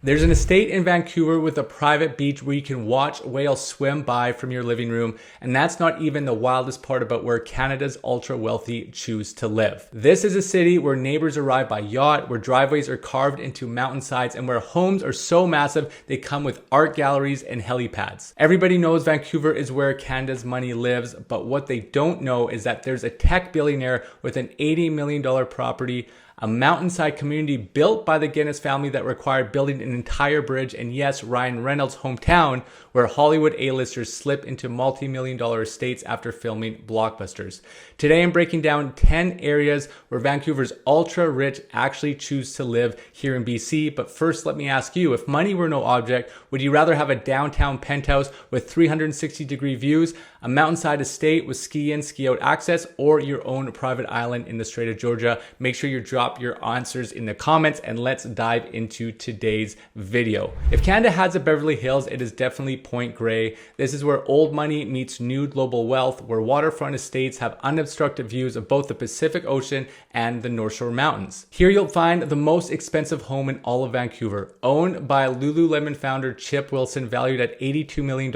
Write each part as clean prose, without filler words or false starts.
There's an estate in Vancouver with a private beach where you can watch whales swim by from your living room, and that's not even the wildest part about where Canada's ultra wealthy choose to live. This is a city where neighbors arrive by yacht, where driveways are carved into mountainsides, and where homes are so massive they come with art galleries and helipads. Everybody knows Vancouver is where Canada's money lives, but what they don't know is that there's a tech billionaire with an $80 million property, a mountainside community built by the Guinness family that required building an entire bridge, and yes, Ryan Reynolds' hometown, where Hollywood A-listers slip into multi-million-dollar estates after filming blockbusters. Today I'm breaking down 10 areas where Vancouver's ultra-rich actually choose to live here in BC, but first let me ask you, if money were no object, would you rather have a downtown penthouse with 360-degree views, a mountainside estate with ski-in, ski-out access, or your own private island in the Strait of Georgia? Make sure you drop your answers in the comments and let's dive into today's video. If Canada has a Beverly Hills, it is definitely Point Grey. This is where old money meets new global wealth, where waterfront estates have unobstructed views of both the Pacific Ocean and the North Shore Mountains. Here you'll find the most expensive home in all of Vancouver, owned by Lululemon founder Chip Wilson, valued at $82 million.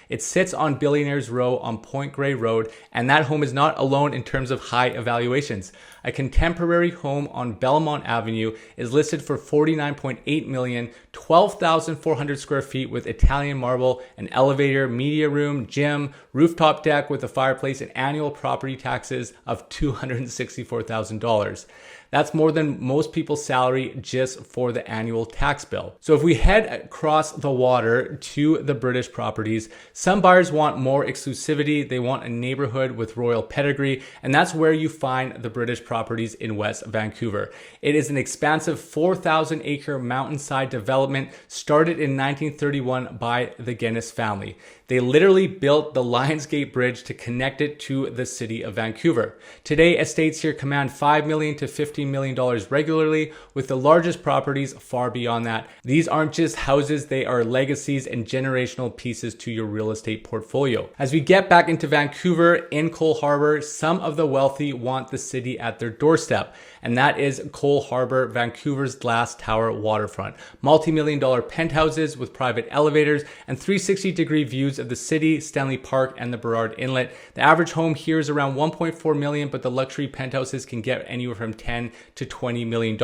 It sits on Billionaires Row on Point Grey Road, and that home is not alone in terms of high evaluations. A contemporary home on Belmont Avenue is listed for $49.8 million, 12,400 square feet with Italian marble, an elevator, media room, gym, rooftop deck with a fireplace, and annual property taxes of $264,000. That's more than most people's salary just for the annual tax bill. So if we head across the water to the British properties, some buyers want more exclusivity. They want a neighborhood with royal pedigree, and that's where you find the British properties in West Vancouver. It is an expansive 4,000-acre mountainside development started in 1931 by the Guinness family. They literally built the Lionsgate Bridge to connect it to the city of Vancouver. Today, estates here command $5 million to $15 million regularly, with the largest properties far beyond that. These aren't just houses, they are legacies and generational pieces to your real estate portfolio. As we get back into Vancouver, in Coal Harbour, some of the wealthy want the city at their doorstep, and that is Coal Harbour, Vancouver's glass tower waterfront. Multi-million-dollar penthouses with private elevators and 360-degree views of the city, Stanley Park, and the Burrard Inlet. The average home here is around $1.4 million, but the luxury penthouses can get anywhere from $10 to $20 million.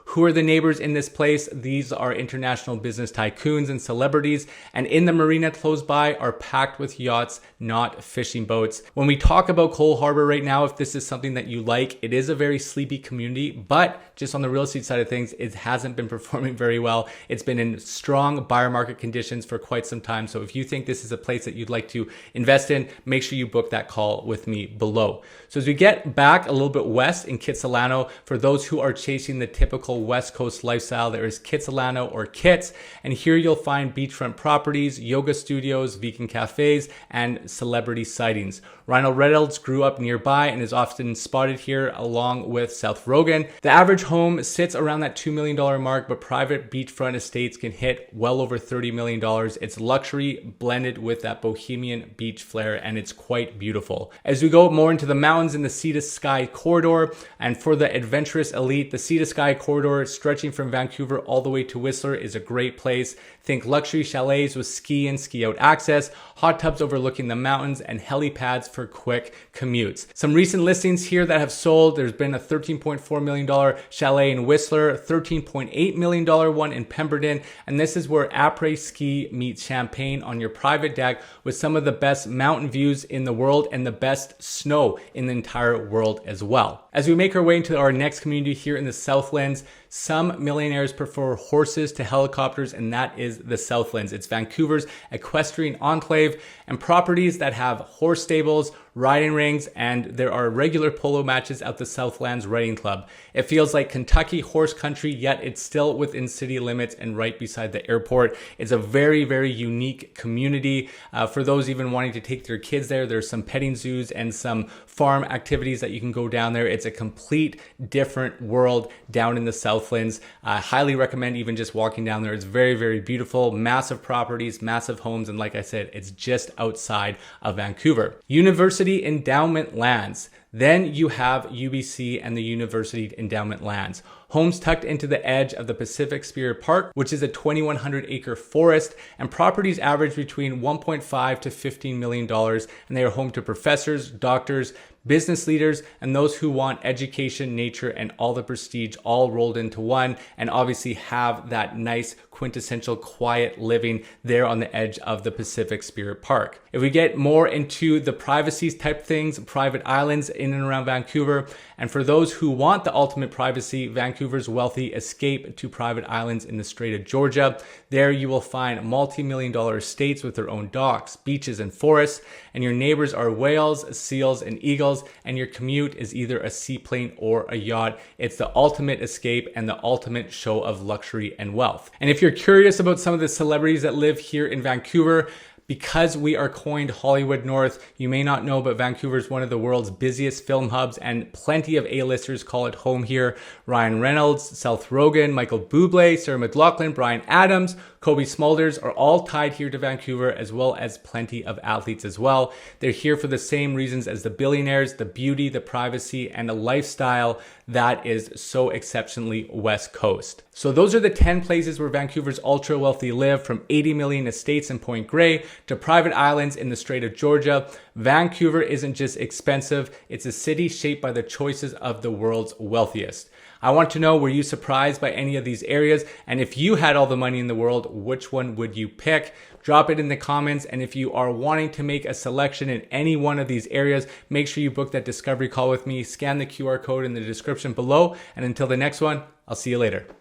Who are the neighbors in this place? These are international business tycoons and celebrities, and in the marina close by are packed with yachts, not fishing boats. When we talk about Coal Harbour right now, if this is something that you like, it is a very sleepy community, but just on the real estate side of things, it hasn't been performing very well. It's been in strong buyer market conditions for quite some time. So if you think this is a place that you'd like to invest in, make sure you book that call with me below. So as we get back a little bit west in Kitsilano, for those who are chasing the typical West Coast lifestyle, there is Kitsilano or Kits, and here you'll find beachfront properties, yoga studios, vegan cafes, and celebrity sightings. Ryan Reynolds grew up nearby and is often spotted here along with Seth Rogen. The average home sits around that $2 million mark, but private beachfront estates can hit well over $30 million. It's luxury blended with that bohemian beach flair, and it's quite beautiful. As we go more into the mountains in the Sea to Sky corridor, and for the adventurous elite, the Sea to Sky corridor stretching from Vancouver all the way to Whistler is a great place. Think luxury chalets with ski and ski out access, hot tubs overlooking the mountains, and helipads for quick commutes. Some recent listings here that have sold: there's been a $13.4 million chalet in Whistler, $13.8 million one in Pemberton, and this is where après ski meets champagne on your private deck with some of the best mountain views in the world and the best snow in the entire world as well. As we make our way into our next community here in the Southlands, some millionaires prefer horses to helicopters, and that is the Southlands. It's Vancouver's equestrian enclave, and properties that have horse stables, riding rings, and there are regular polo matches at the Southlands Riding Club. It feels like Kentucky horse country, yet it's still within city limits and right beside the airport. It's a very, very unique community. For those even wanting to take their kids there, there's some petting zoos and some farm activities that you can go down there. It's a complete different world down in the Southlands. I highly recommend even just walking down there. It's very, very beautiful, massive properties, massive homes, and like I said, it's just outside of Vancouver. University endowment lands. Then you have UBC and the University Endowment Lands. Homes tucked into the edge of the Pacific Spirit Park, which is a 2,100 acre forest, and properties average between $1.5 to $15 million, and they are home to professors, doctors, business leaders, and those who want education, nature, and all the prestige all rolled into one, and obviously have that nice quintessential quiet living there on the edge of the Pacific Spirit Park. If we get more into the privacy type things, private islands in and around Vancouver, and for those who want the ultimate privacy, Vancouver's wealthy escape to private islands in the Strait of Georgia. There you will find multi-million-dollar estates with their own docks, beaches, and forests, and your neighbors are whales, seals, and eagles, and your commute is either a seaplane or a yacht. It's the ultimate escape and the ultimate show of luxury and wealth. And if you're curious about some of the celebrities that live here in Vancouver, because we are coined Hollywood North, you may not know, but Vancouver is one of the world's busiest film hubs, and plenty of A-listers call it home here. Ryan Reynolds, Seth Rogen, Michael Bublé, Sarah McLachlan, Bryan Adams, Kobe Smulders are all tied here to Vancouver, as well as plenty of athletes as well. They're here for the same reasons as the billionaires: the beauty, the privacy, and the lifestyle that is so exceptionally West Coast. So those are the 10 places where Vancouver's ultra wealthy live, from 80 million estates in Point Grey to private islands in the Strait of Georgia. Vancouver isn't just expensive, it's a city shaped by the choices of the world's wealthiest. I want to know, were you surprised by any of these areas? And if you had all the money in the world, which one would you pick? Drop it in the comments. And if you are wanting to make a selection in any one of these areas, make sure you book that discovery call with me. Scan the QR code in the description below. And until the next one, I'll see you later.